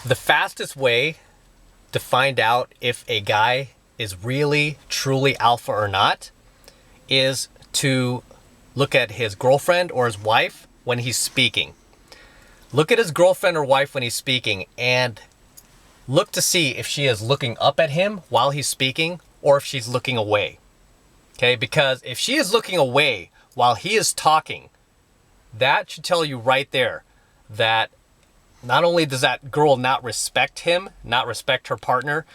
The fastest way to find out if a guy is really, truly alpha or not is to look at his girlfriend or his wife when he's speaking. Look at his girlfriend or wife when he's speaking and look to see if she is looking up at him while he's speaking or if she's looking away. Okay, because if she is looking away while he is talking, that should tell you right there that not only does that girl not respect him, not respect her partner,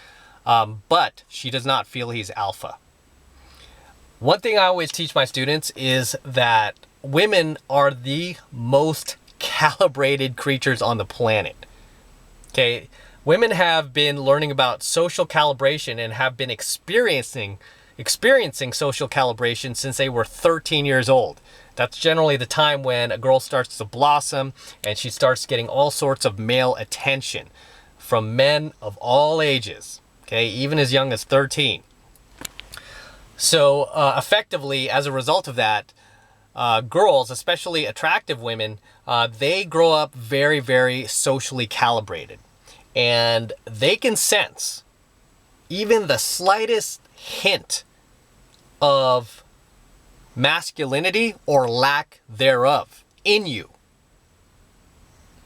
but she does not feel he's alpha. One thing I always teach my students is that women are the most calibrated creatures on the planet. Okay, women have been learning about social calibration and have been experiencing social calibration since they were 13 years old. That's generally the time when a girl starts to blossom and she starts getting all sorts of male attention from men of all ages, okay, even as young as 13. So effectively, as a result of that, girls, especially attractive women, they grow up very, very socially calibrated. And they can sense even the slightest hint of masculinity or lack thereof in you.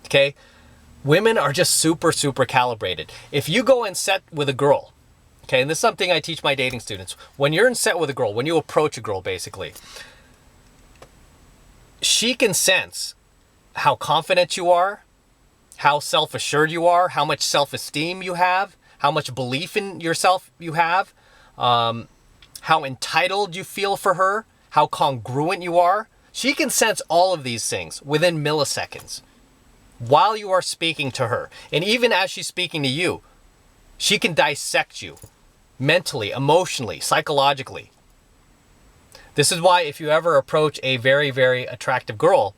Okay? Women are just super, super calibrated. If you go and set with a girl, okay, and this is something I teach my dating students. When you're in set with a girl, when you approach a girl, basically, she can sense how confident you are, how self-assured you are, how much self-esteem you have, how much belief in yourself you have, how entitled you feel for her, how congruent you are. She can sense all of these things within milliseconds while you are speaking to her. And even as she's speaking to you, she can dissect you mentally, emotionally, psychologically. This is why if you ever approach a very, very attractive girl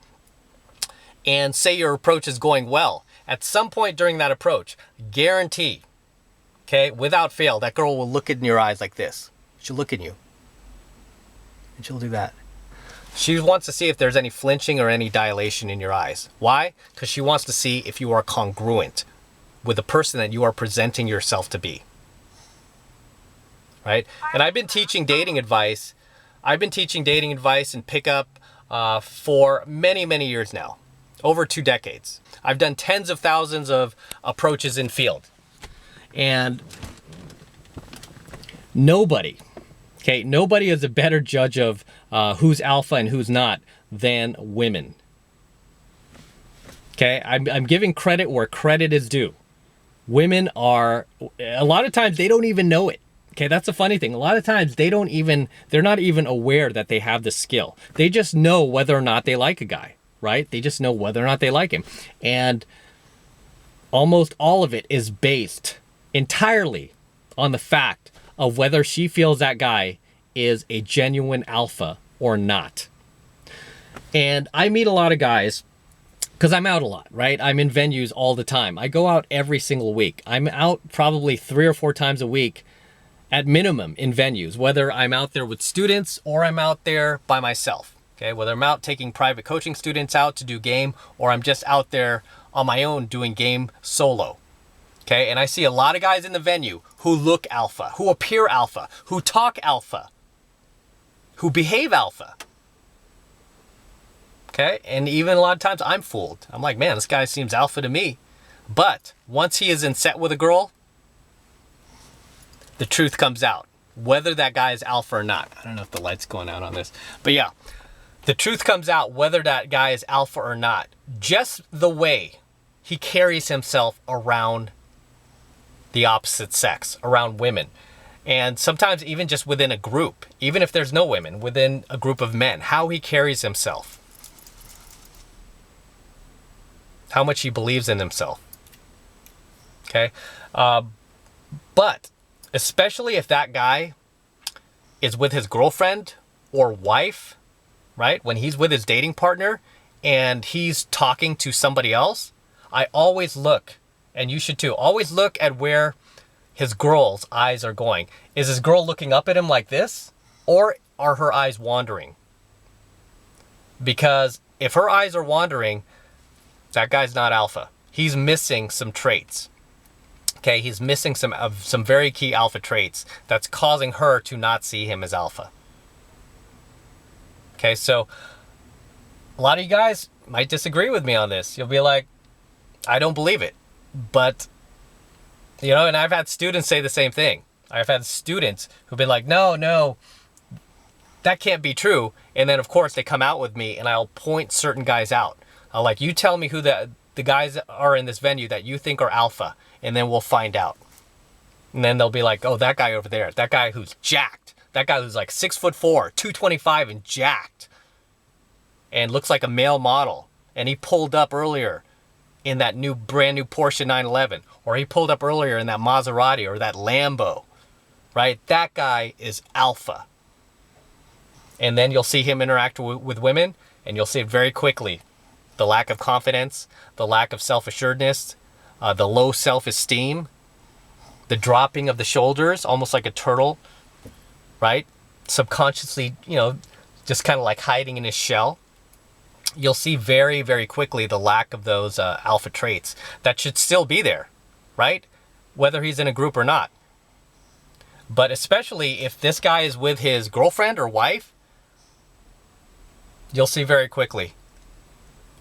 and say your approach is going well, at some point during that approach, guarantee, okay, without fail, that girl will look in your eyes like this. She'll look in you. And she'll do that. She wants to see if there's any flinching or any dilation in your eyes. Why? Because she wants to see if you are congruent with the person that you are presenting yourself to be. Right? And I've been teaching dating advice. And pickup for many, many years now. Over 2 decades. I've done tens of thousands of approaches in field. And nobody is a better judge of who's alpha and who's not than women. Okay, I'm giving credit where credit is due. Women are, a lot of times they don't even know it. Okay, that's the funny thing. A lot of times they're not even aware that they have the skill. They just know whether or not they like a guy, right? They just know whether or not they like him. And almost all of it is based entirely on the fact of whether she feels that guy is a genuine alpha or not. And I meet a lot of guys because I'm out a lot, right? I'm in venues all the time. I go out every single week. I'm out probably 3 or 4 times a week at minimum in venues, whether I'm out there with students or I'm out there by myself. Okay, whether I'm out taking private coaching students out to do game or I'm just out there on my own doing game solo. Okay, and I see a lot of guys in the venue who look alpha, who appear alpha, who talk alpha, who behave alpha. Okay, and even a lot of times I'm fooled. I'm like, man, this guy seems alpha to me. But once he is in set with a girl, the truth comes out, whether that guy is alpha or not. I don't know if the light's going out on this, but yeah, the truth comes out whether that guy is alpha or not. Just the way he carries himself around the opposite sex, around women. And sometimes even just within a group, even if there's no women, within a group of men, how he carries himself. How much he believes in himself. Okay? But especially if that guy is with his girlfriend or wife, right? When he's with his dating partner and he's talking to somebody else, I always look, and you should too, always look at where his girl's eyes are going. Is his girl looking up at him like this? Or are her eyes wandering? Because if her eyes are wandering, that guy's not alpha. He's missing some traits. Okay, he's missing some very key alpha traits that's causing her to not see him as alpha. Okay, so a lot of you guys might disagree with me on this. You'll be like, I don't believe it. But, you know, and I've had students say the same thing. I've had students who've been like, no, that can't be true. And then, of course, they come out with me and I'll point certain guys out. I'll like, you tell me who the guys are in this venue that you think are alpha, and then we'll find out. And then they'll be like, oh, that guy over there, that guy who's jacked, that guy who's like 6'4", 225 and jacked, and looks like a male model. And he pulled up earlier in that brand new Porsche 911, or he pulled up earlier in that Maserati or that Lambo, right? That guy is alpha. And then you'll see him interact with women, and you'll see it very quickly. The lack of confidence, the lack of self-assuredness, the low self-esteem, the dropping of the shoulders, almost like a turtle, right? Subconsciously, you know, just kind of like hiding in his shell. You'll see very, very quickly the lack of those alpha traits that should still be there, right? Whether he's in a group or not. But especially if this guy is with his girlfriend or wife, you'll see very quickly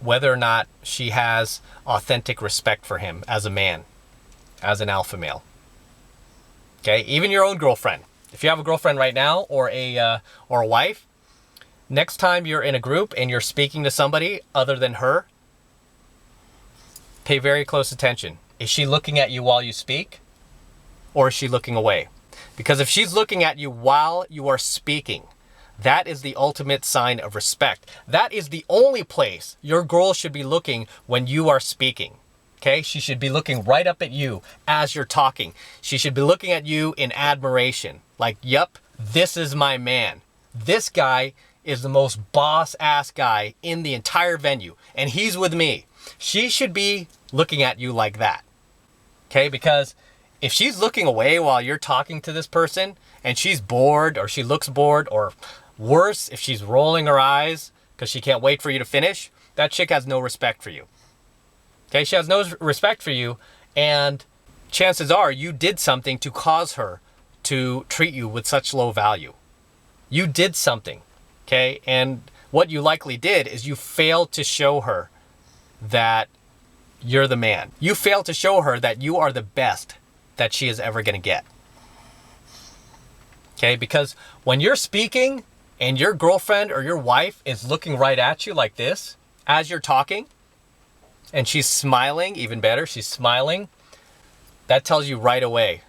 whether or not she has authentic respect for him as a man, as an alpha male. Okay, even your own girlfriend. If you have a girlfriend right now or a wife, next time you're in a group and you're speaking to somebody other than her, pay very close attention. Is she looking at you while you speak, or is she looking away? Because if she's looking at you while you are speaking, that is the ultimate sign of respect. That is the only place your girl should be looking when you are speaking. Okay? She should be looking right up at you as you're talking. She should be looking at you in admiration. Like, yep, this is my man. This guy is the most boss-ass guy in the entire venue, and he's with me. She should be looking at you like that. Okay? Because if she's looking away while you're talking to this person, and she's bored, or she looks bored, or worse, if she's rolling her eyes because she can't wait for you to finish, that chick has no respect for you. Okay, she has no respect for you, and chances are you did something to cause her to treat you with such low value. You did something, okay? And what you likely did is you failed to show her that you're the man. You failed to show her that you are the best that she is ever going to get. Okay, because when you're speaking and your girlfriend or your wife is looking right at you like this as you're talking, and she's smiling, even better, she's smiling, that tells you right away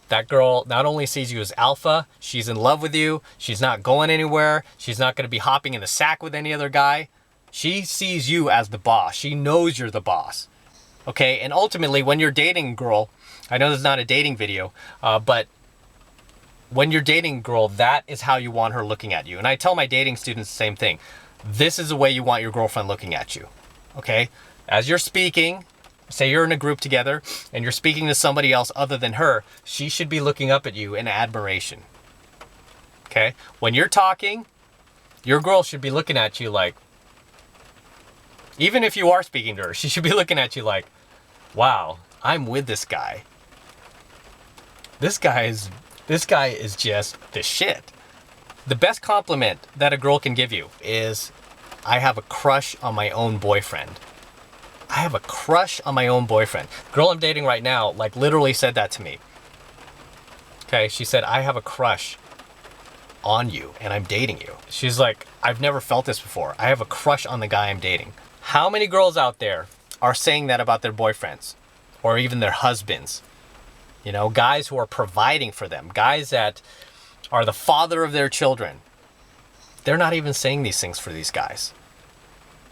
that girl not only sees you as alpha, she's in love with you, she's not going anywhere, she's not going to be hopping in the sack with any other guy. She sees you as the boss. She knows you're the boss. Okay, and ultimately when you're dating a girl, I know this is not a dating video, but when you're dating a girl, that is how you want her looking at you. And I tell my dating students the same thing. This is the way you want your girlfriend looking at you. Okay? As you're speaking, say you're in a group together and you're speaking to somebody else other than her, she should be looking up at you in admiration. Okay? When you're talking, your girl should be looking at you like, even if you are speaking to her, she should be looking at you like, wow, I'm with this guy. This guy is just the shit. The best compliment that a girl can give you is, I have a crush on my own boyfriend. I have a crush on my own boyfriend. The girl I'm dating right now, like, literally said that to me. Okay, she said, I have a crush on you and I'm dating you. She's like, I've never felt this before. I have a crush on the guy I'm dating. How many girls out there are saying that about their boyfriends or even their husbands? You know, guys who are providing for them, guys that are the father of their children. They're not even saying these things for these guys.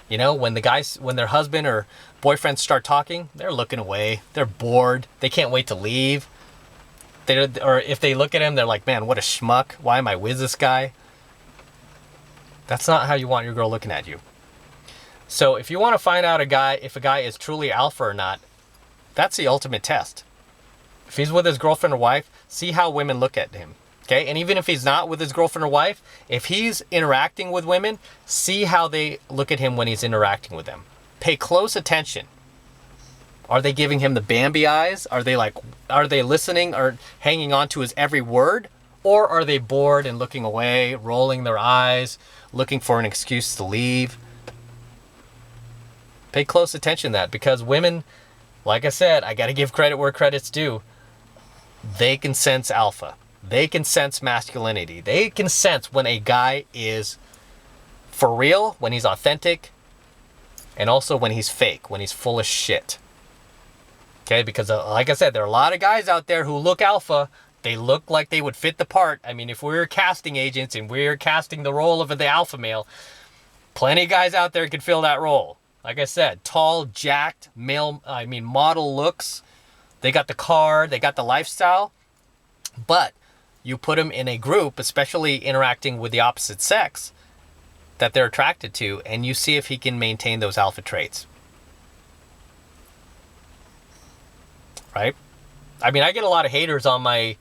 You know, when their husband or boyfriends start talking, they're looking away. They're bored. They can't wait to leave. Or if they look at him, they're like, man, what a schmuck. Why am I with this guy? That's not how you want your girl looking at you. So if you want to find out if a guy is truly alpha or not, that's the ultimate test. If he's with his girlfriend or wife, see how women look at him. Okay? And even if he's not with his girlfriend or wife, if he's interacting with women, see how they look at him when he's interacting with them. Pay close attention. Are they giving him the Bambi eyes? Are they listening or hanging on to his every word? Or are they bored and looking away, rolling their eyes, looking for an excuse to leave? Pay close attention to that, because women, like I said, I got to give credit where credit's due. They can sense alpha. They can sense masculinity. They can sense when a guy is for real, when he's authentic, and also when he's fake, when he's full of shit. Okay, because like I said, there are a lot of guys out there who look alpha. They look like they would fit the part. I mean, if we were casting agents and we were casting the role of the alpha male, plenty of guys out there could fill that role. Like I said, tall, jacked, model looks. They got the car, they got the lifestyle. But you put them in a group, especially interacting with the opposite sex that they're attracted to, and you see if he can maintain those alpha traits. Right? I mean, I get a lot of haters on my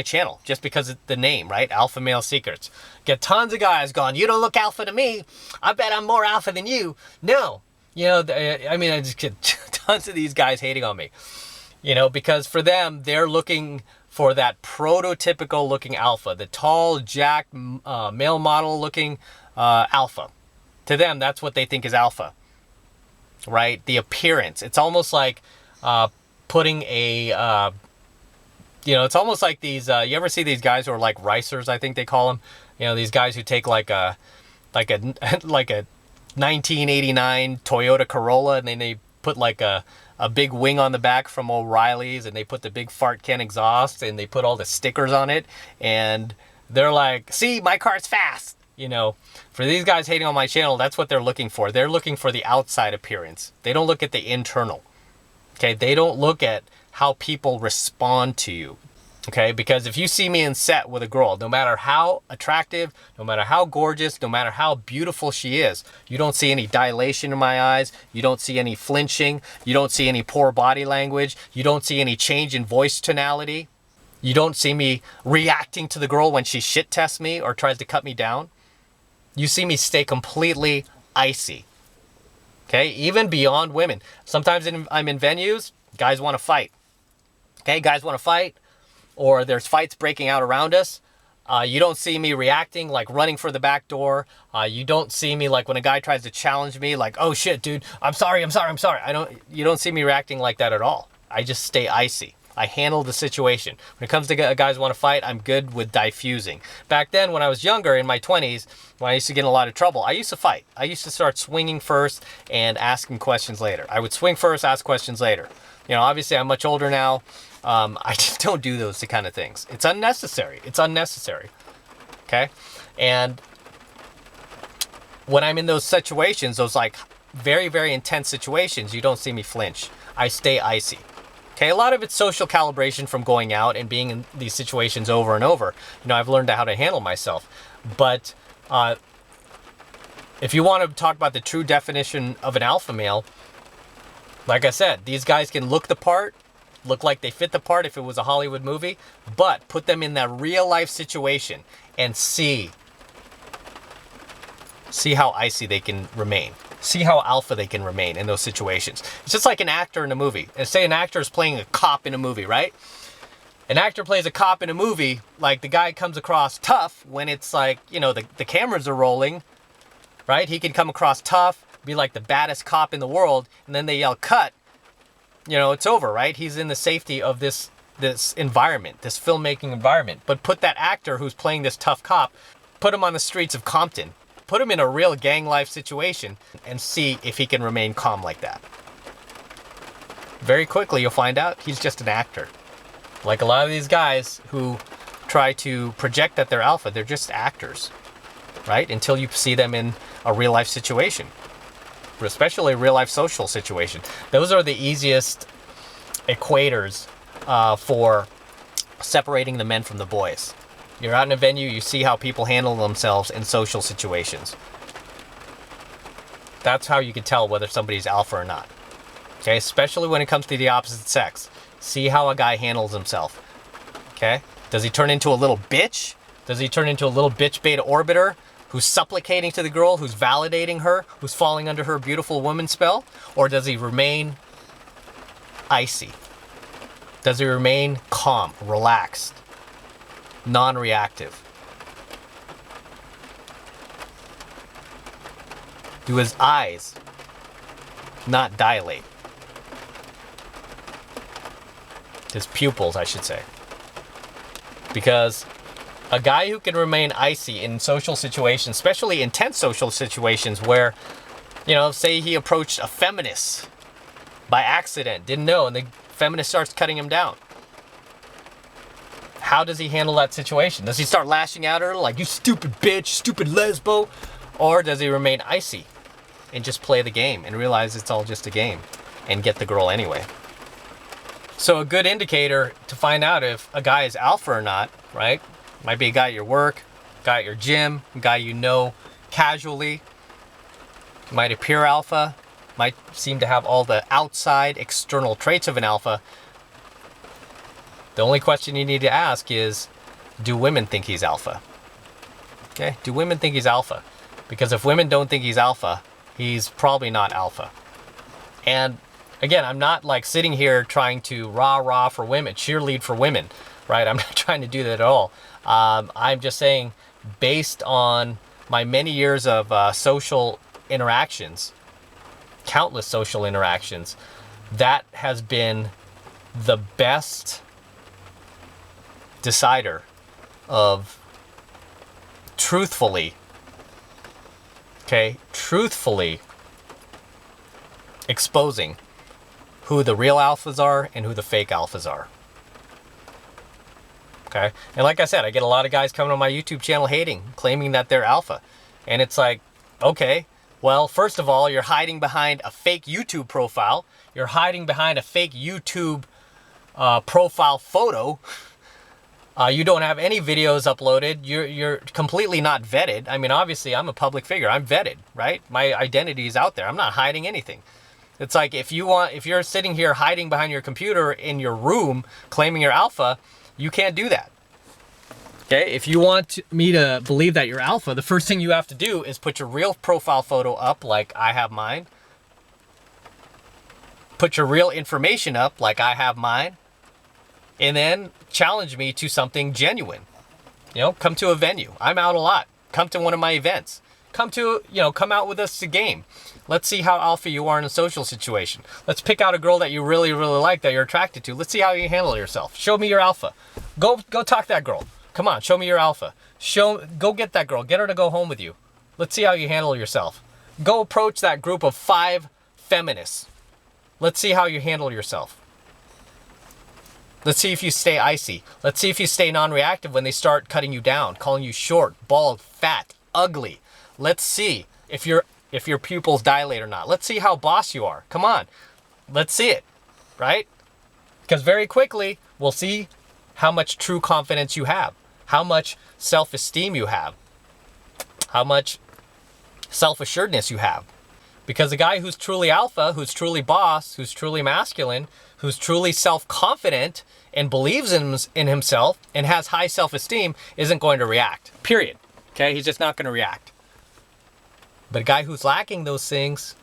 channel just because of the name, right? Alpha Male Secrets. Get tons of guys going, you don't look alpha to me. I bet I'm more alpha than you. No. I just get tons of these guys hating on me. Because for them, they're looking for that prototypical looking alpha, the tall, jacked, male model looking alpha. To them, that's what they think is alpha, right? The appearance. It's almost like putting a, it's almost like these, you ever see these guys who are like ricers, I think they call them, these guys who take like a 1989 Toyota Corolla, and then they put like a big wing on the back from O'Reilly's, and they put the big fart can exhaust, and they put all the stickers on it, and they're like, see, my car's fast. For these guys hating on my channel, that's what they're looking for. They're looking for the outside appearance. They don't look at the internal. Okay, they don't look at how people respond to you. Okay, because if you see me in set with a girl, no matter how attractive, no matter how gorgeous, no matter how beautiful she is, you don't see any dilation in my eyes, you don't see any flinching, you don't see any poor body language, you don't see any change in voice tonality, you don't see me reacting to the girl when she shit tests me or tries to cut me down. You see me stay completely icy. Okay, even beyond women. Sometimes I'm in venues, guys want to fight. Okay, guys want to fight, or there's fights breaking out around us. You don't see me reacting, like running for the back door. You don't see me like when a guy tries to challenge me, like, oh shit, dude, I'm sorry. You don't see me reacting like that at all. I just stay icy. I handle the situation. When it comes to guys who want to fight, I'm good with diffusing. Back then, when I was younger, in my 20s, when I used to get in a lot of trouble, I used to fight. I used to start swinging first and asking questions later. I would swing first, ask questions later. Obviously, I'm much older now. I just don't do those kind of things. It's unnecessary. Okay? And when I'm in those situations, those like very, very intense situations, you don't see me flinch. I stay icy. Okay, a lot of it's social calibration from going out and being in these situations over and over. I've learned how to handle myself. But if you want to talk about the true definition of an alpha male, like I said, these guys can look the part, look like they fit the part if it was a Hollywood movie, but put them in that real life situation and see how icy they can remain. See how alpha they can remain in those situations. It's just like an actor in a movie. And say an actor is playing a cop in a movie, right? An actor plays a cop in a movie, like the guy comes across tough when it's like, the cameras are rolling, right? He can come across tough, be like the baddest cop in the world, and then they yell cut. It's over, right? He's in the safety of this environment, this filmmaking environment. But put that actor who's playing this tough cop, put him on the streets of Compton, put him in a real gang life situation, and see if he can remain calm like that. Very quickly, you'll find out he's just an actor. Like a lot of these guys who try to project that they're alpha, they're just actors, right? Until you see them in a real life situation, especially a real life social situation. Those are the easiest equators for separating the men from the boys. You're out in a venue, you see how people handle themselves in social situations. That's how you can tell whether somebody's alpha or not. Okay, especially when it comes to the opposite sex. See how a guy handles himself. Okay? Does he turn into a little bitch? Does he turn into a little bitch beta orbiter who's supplicating to the girl, who's validating her, who's falling under her beautiful woman spell? Or does he remain icy? Does he remain calm, relaxed, non-reactive? Do his eyes not dilate? His pupils, I should say. Because a guy who can remain icy in social situations, especially intense social situations where, you know, say he approached a feminist by accident, didn't know, and the feminist starts cutting him down. How does he handle that situation? Does he start lashing out at her like, you stupid bitch, stupid lesbo? Or does he remain icy and just play the game and realize it's all just a game and get the girl anyway? So a good indicator to find out if a guy is alpha or not, right? Might be a guy at your work, guy at your gym, a guy you know casually. Might appear alpha, might seem to have all the outside external traits of an alpha. The only question you need to ask is, do women think he's alpha? Okay, do women think he's alpha? Because if women don't think he's alpha, he's probably not alpha. And again, I'm not like sitting here trying to rah-rah for women, cheerlead for women, right? I'm not trying to do that at all. I'm just saying, based on my many years of social interactions, countless social interactions, that has been the best decider of truthfully exposing who the real alphas are and who the fake alphas are. Okay? And like I said, I get a lot of guys coming on my YouTube channel hating, claiming that they're alpha. And it's like, okay, well, first of all, you're hiding behind a fake YouTube profile. You're hiding behind a fake YouTube profile photo. You don't have any videos uploaded. You're completely not vetted. I mean, obviously, I'm a public figure. I'm vetted, right? My identity is out there. I'm not hiding anything. It's like if you're sitting here hiding behind your computer in your room claiming you're alpha, you can't do that. Okay, if you want me to believe that you're alpha, the first thing you have to do is put your real profile photo up like I have mine. Put your real information up like I have mine. And then challenge me to something genuine. You know, come to a venue. I'm out a lot. Come to one of my events. Come out with us to game. Let's see how alpha you are in a social situation. Let's pick out a girl that you really, really like, that you're attracted to. Let's see how you handle yourself. Show me your alpha. Go talk to that girl. Come on, show me your alpha. Go get that girl. Get her to go home with you. Let's see how you handle yourself. Go approach that group of 5 feminists. Let's see how you handle yourself. Let's see if you stay icy. Let's see if you stay non-reactive when they start cutting you down, calling you short, bald, fat, ugly. Let's see if your pupils dilate or not. Let's see how boss you are. Come on. Let's see it, right? Because very quickly, we'll see how much true confidence you have, how much self-esteem you have, how much self-assuredness you have. Because a guy who's truly alpha, who's truly boss, who's truly masculine, who's truly self-confident and believes in himself and has high self-esteem isn't going to react, period. Okay, he's just not going to react. But a guy who's lacking those things,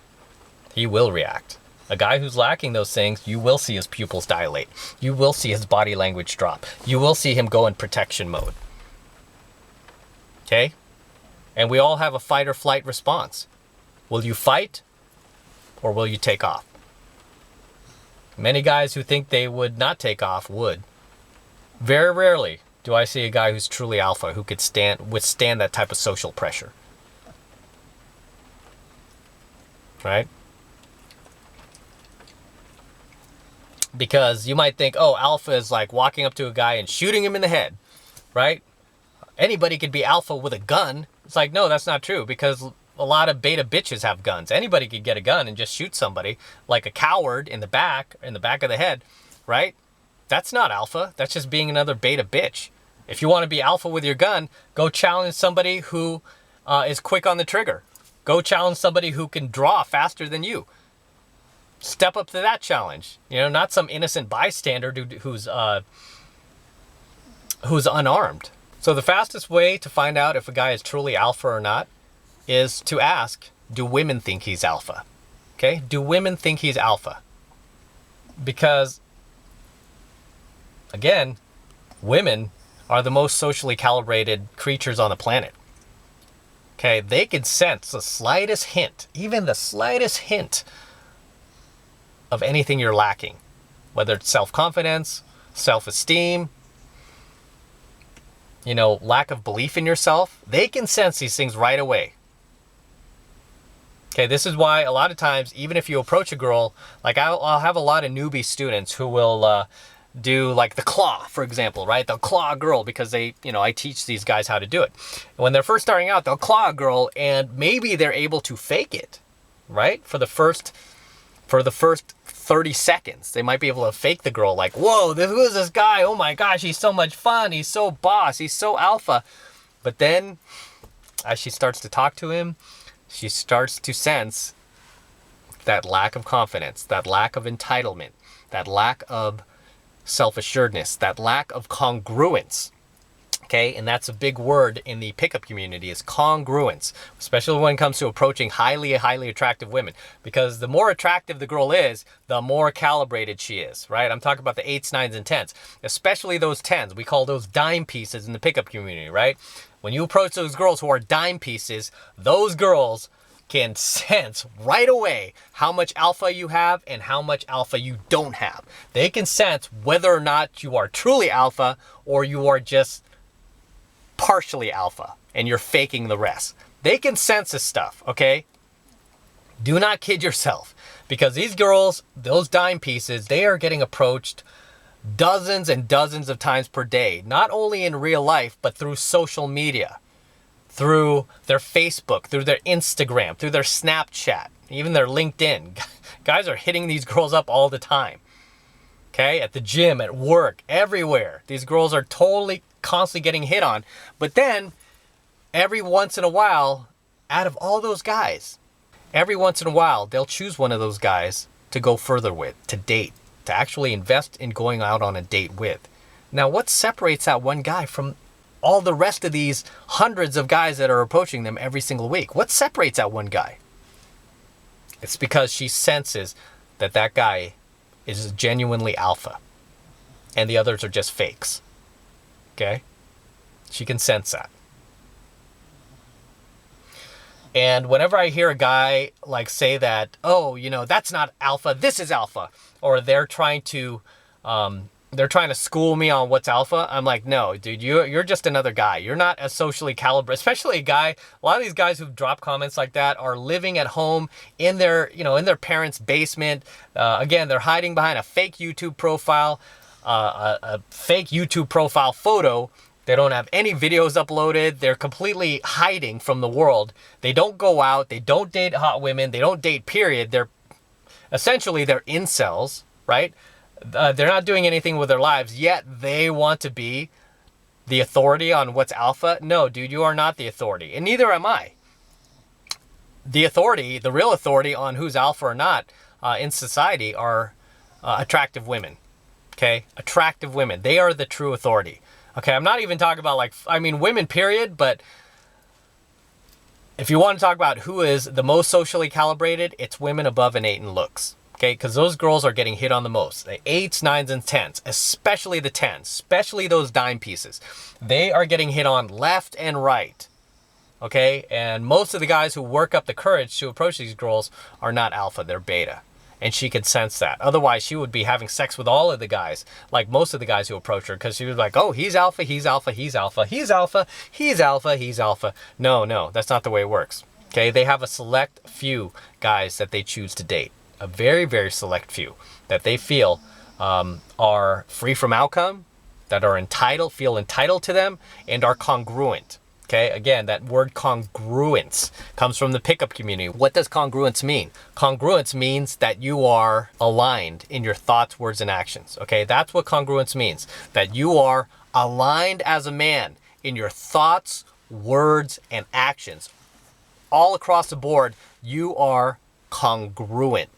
he will react. A guy who's lacking those things, you will see his pupils dilate. You will see his body language drop. You will see him go in protection mode. Okay? And we all have a fight or flight response. Will you fight or will you take off? Many guys who think they would not take off would. Very rarely do I see a guy who's truly alpha who could withstand that type of social pressure. Right? Because you might think, oh, alpha is like walking up to a guy and shooting him in the head, right? Anybody could be alpha with a gun. It's like, no, that's not true, because a lot of beta bitches have guns. Anybody could get a gun and just shoot somebody like a coward in the back of the head, right? That's not alpha. That's just being another beta bitch. If you want to be alpha with your gun, go challenge somebody who is quick on the trigger. Go challenge somebody who can draw faster than you. Step up to that challenge. You know, not some innocent bystander who's unarmed. So the fastest way to find out if a guy is truly alpha or not is to ask, do women think he's alpha? Okay? Do women think he's alpha? Because, again, women are the most socially calibrated creatures on the planet. Okay, they can sense the slightest hint, even the slightest hint of anything you're lacking, whether it's self-confidence, self-esteem, lack of belief in yourself. They can sense these things right away. Okay, this is why a lot of times, even if you approach a girl, like I'll have a lot of newbie students who will do like the claw, for example, right? They'll claw a girl because I teach these guys how to do it. And when they're first starting out, they'll claw a girl and maybe they're able to fake it, right? For the first 30 seconds, they might be able to fake the girl like, whoa, who is this guy? Oh my gosh, he's so much fun. He's so boss. He's so alpha. But then as she starts to talk to him, she starts to sense that lack of confidence, that lack of entitlement, that lack of self-assuredness, that lack of congruence. Okay, and that's a big word in the pickup community, is congruence, especially when it comes to approaching highly attractive women. Because the more attractive the girl is, the more calibrated she is, right? I'm talking about the 8s, 9s, and 10s, especially those 10s. We call those dime pieces in the pickup community, right? When you approach those girls who are dime pieces, those girls can sense right away how much alpha you have and how much alpha you don't have. They can sense whether or not you are truly alpha or you are just partially alpha and you're faking the rest. They can sense this stuff, okay? Do not kid yourself, because these girls, those dime pieces, they are getting approached dozens and dozens of times per day, not only in real life, but through social media, through their Facebook, through their Instagram, through their Snapchat, even their LinkedIn. Guys are hitting these girls up all the time. Okay, at the gym, at work, everywhere. These girls are constantly getting hit on. But then, every once in a while, out of all those guys, every once in a while, they'll choose one of those guys to go further with, to date, to actually invest in going out on a date with. Now, what separates that one guy from all the rest of these hundreds of guys that are approaching them every single week? What separates that one guy? It's because she senses that that guy is genuinely alpha and the others are just fakes. Okay? She can sense that. And whenever I hear a guy like say that, oh, that's not alpha, this is alpha, or they're trying to school me on what's alpha, I'm like, no, dude, you're just another guy. You're not as socially calibrated, especially a lot of these guys who've dropped comments like that are living at home in their parents' basement. Again, they're hiding behind a fake YouTube profile, a fake YouTube profile photo. They don't have any videos uploaded. They're completely hiding from the world. They don't go out. They don't date hot women. They don't date, period. They're incels, right? They're not doing anything with their lives, yet they want to be the authority on what's alpha. No, dude, you are not the authority, and neither am I. The authority, the real authority on who's alpha or not in society are attractive women, okay? Attractive women. They are the true authority, okay? I'm not even talking about women, period, but if you want to talk about who is the most socially calibrated, it's women above an 8 in looks. Okay, because those girls are getting hit on the most. The 8s, 9s, and 10s, especially the 10s, especially those dime pieces. They are getting hit on left and right. Okay, and most of the guys who work up the courage to approach these girls are not alpha, they're beta. And she could sense that. Otherwise, she would be having sex with all of the guys, like most of the guys who approach her, because she was like, oh, he's alpha, he's alpha, he's alpha, he's alpha, he's alpha, he's alpha. No, that's not the way it works. Okay, they have a select few guys that they choose to date. A very, very select few that they feel are free from outcome, that are feel entitled to them, and are congruent. Okay, again, that word congruence comes from the pickup community. What does congruence mean? Congruence means that you are aligned in your thoughts, words, and actions. Okay, that's what congruence means. That you are aligned as a man in your thoughts, words, and actions. All across the board, you are congruent.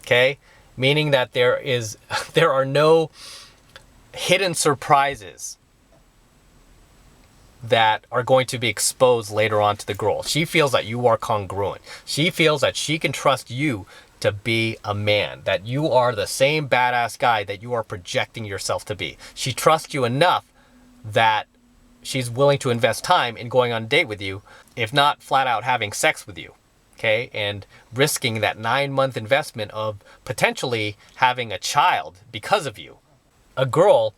Okay, meaning that there are no hidden surprises that are going to be exposed later on to the girl. She feels that you are congruent. She feels that she can trust you to be a man, that you are the same badass guy that you are projecting yourself to be. She trusts you enough that she's willing to invest time in going on a date with you, if not flat out having sex with you. Okay, and risking that 9-month investment of potentially having a child because of you. A girl,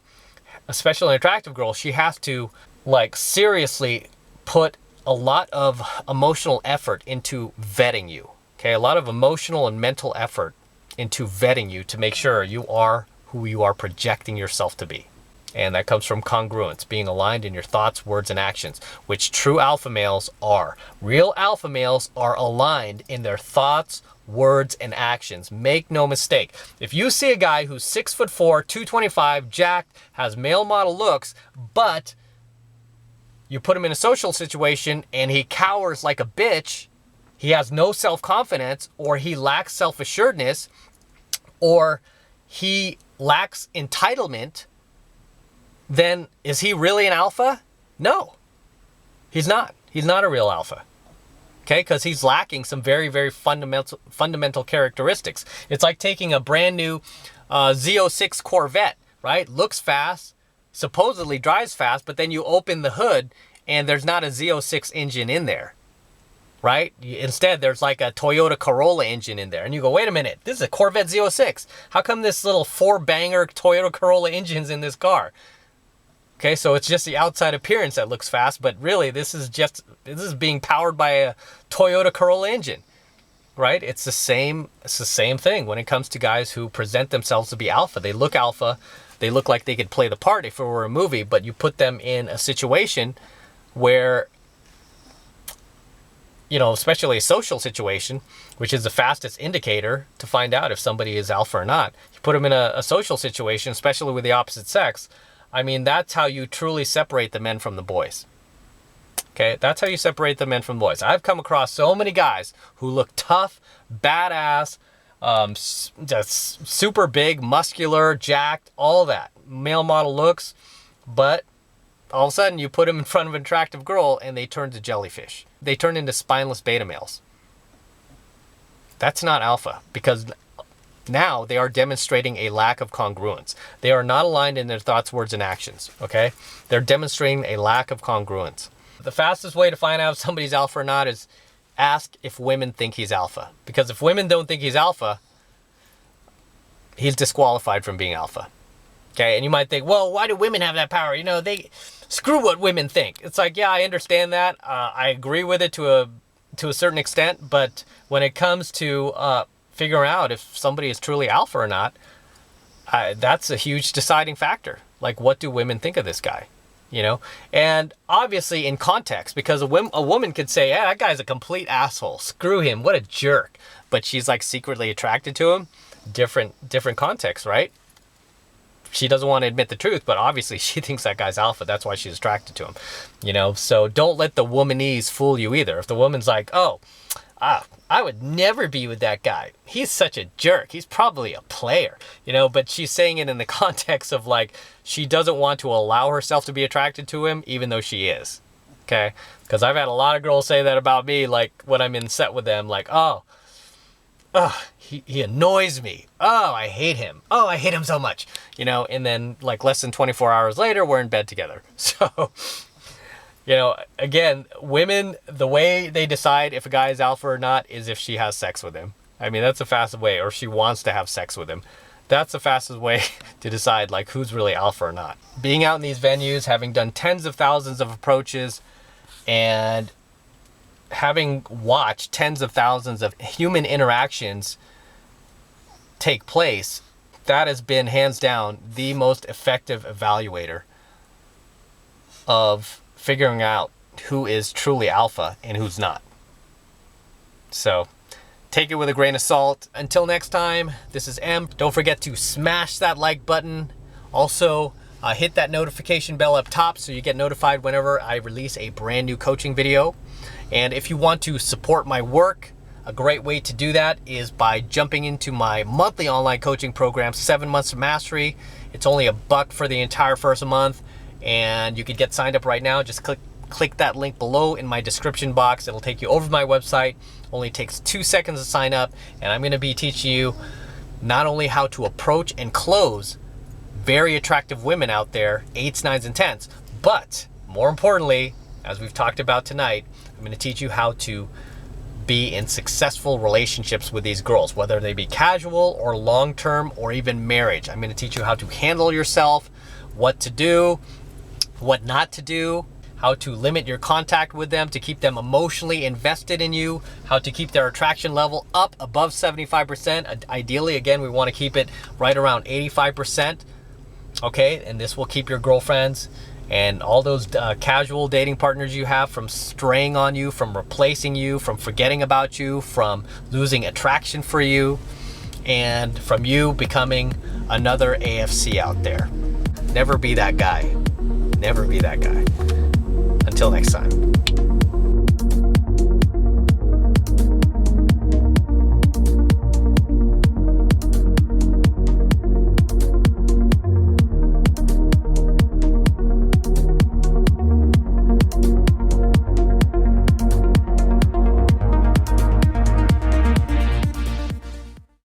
especially an attractive girl, she has to like seriously put a lot of emotional effort into vetting you. Okay, a lot of emotional and mental effort into vetting you to make sure you are who you are projecting yourself to be. And that comes from congruence, being aligned in your thoughts, words, and actions, which true alpha males are. Real alpha males are aligned in their thoughts, words, and actions. Make no mistake. If you see a guy who's 6'4", 225, jacked, has male model looks, but you put him in a social situation and he cowers like a bitch, he has no self-confidence, or he lacks self-assuredness, or he lacks entitlement, then is he really an alpha? No, he's not. He's not a real alpha. Okay, because he's lacking some very, very fundamental characteristics. It's like taking a brand new Z06 Corvette, right? Looks fast, supposedly drives fast, but then you open the hood and there's not a Z06 engine in there, right? Instead, there's like a Toyota Corolla engine in there. And you go, wait a minute, this is a Corvette Z06. How come this little 4-banger Toyota Corolla engine's in this car? Okay, so it's just the outside appearance that looks fast, but really this is being powered by a Toyota Corolla engine, right? It's the same thing when it comes to guys who present themselves to be alpha. They look alpha, they look like they could play the part if it were a movie, but you put them in a situation where, you know, especially a social situation, which is the fastest indicator to find out if somebody is alpha or not. You put them in a social situation, especially with the opposite sex. I mean, that's how you truly separate the men from the boys. Okay, that's how you separate the men from the boys. I've come across so many guys who look tough, badass, just super big, muscular, jacked, all that. Male model looks, but all of a sudden you put them in front of an attractive girl and they turn to jellyfish. They turn into spineless beta males. That's not alpha, because now they are demonstrating a lack of congruence. They are not aligned in their thoughts, words, and actions, okay? They're demonstrating a lack of congruence. The fastest way to find out if somebody's alpha or not is ask if women think he's alpha. Because if women don't think he's alpha, he's disqualified from being alpha, okay? And you might think, well, why do women have that power? You know, they screw what women think. It's like, yeah, I understand that. I agree with it to a certain extent, but when it comes to figure out if somebody is truly alpha or not, that's a huge deciding factor. Like, what do women think of this guy? You know, and obviously in context, because a woman could say, yeah, that guy's a complete asshole. Screw him. What a jerk. But she's like secretly attracted to him. Different context, right? She doesn't want to admit the truth, but obviously she thinks that guy's alpha. That's why she's attracted to him. You know, so don't let the womanese fool you either. If the woman's like, oh, I would never be with that guy. He's such a jerk. He's probably a player, you know, but she's saying it in the context of like, she doesn't want to allow herself to be attracted to him, even though she is. Okay. Because I've had a lot of girls say that about me, like when I'm in set with them, like, he annoys me. Oh, I hate him. Oh, I hate him so much, you know, and then like less than 24 hours later, we're in bed together. So, you know, again, women, the way they decide if a guy is alpha or not is if she has sex with him. I mean, that's the fastest way, or she wants to have sex with him. That's the fastest way to decide like who's really alpha or not. Being out in these venues, having done tens of thousands of approaches, and having watched tens of thousands of human interactions take place, that has been hands down the most effective evaluator of figuring out who is truly alpha and who's not. So take it with a grain of salt. Until next time, this is M. Don't forget to smash that like button. Also, hit that notification bell up top so you get notified whenever I release a brand new coaching video. And if you want to support my work, a great way to do that is by jumping into my monthly online coaching program, 7 Months to Mastery. It's only $1 for the entire first month, and you could get signed up right now. Just click that link below in my description box. It'll take you over to my website. Only takes 2 seconds to sign up, and I'm going to be teaching you not only how to approach and close very attractive women out there, 8s, 9s, and 10s, but more importantly, as we've talked about tonight, I'm going to teach you how to be in successful relationships with these girls, whether they be casual or long-term or even marriage. I'm going to teach you how to handle yourself, what to do, what not to do, how to limit your contact with them to keep them emotionally invested in you, how to keep their attraction level up above 75%. Ideally, again, we want to keep it right around 85%. Okay, and this will keep your girlfriends and all those casual dating partners you have from straying on you, from replacing you, from forgetting about you, from losing attraction for you, and from you becoming another AFC out there. Never be that guy. Never be that guy. Until next time.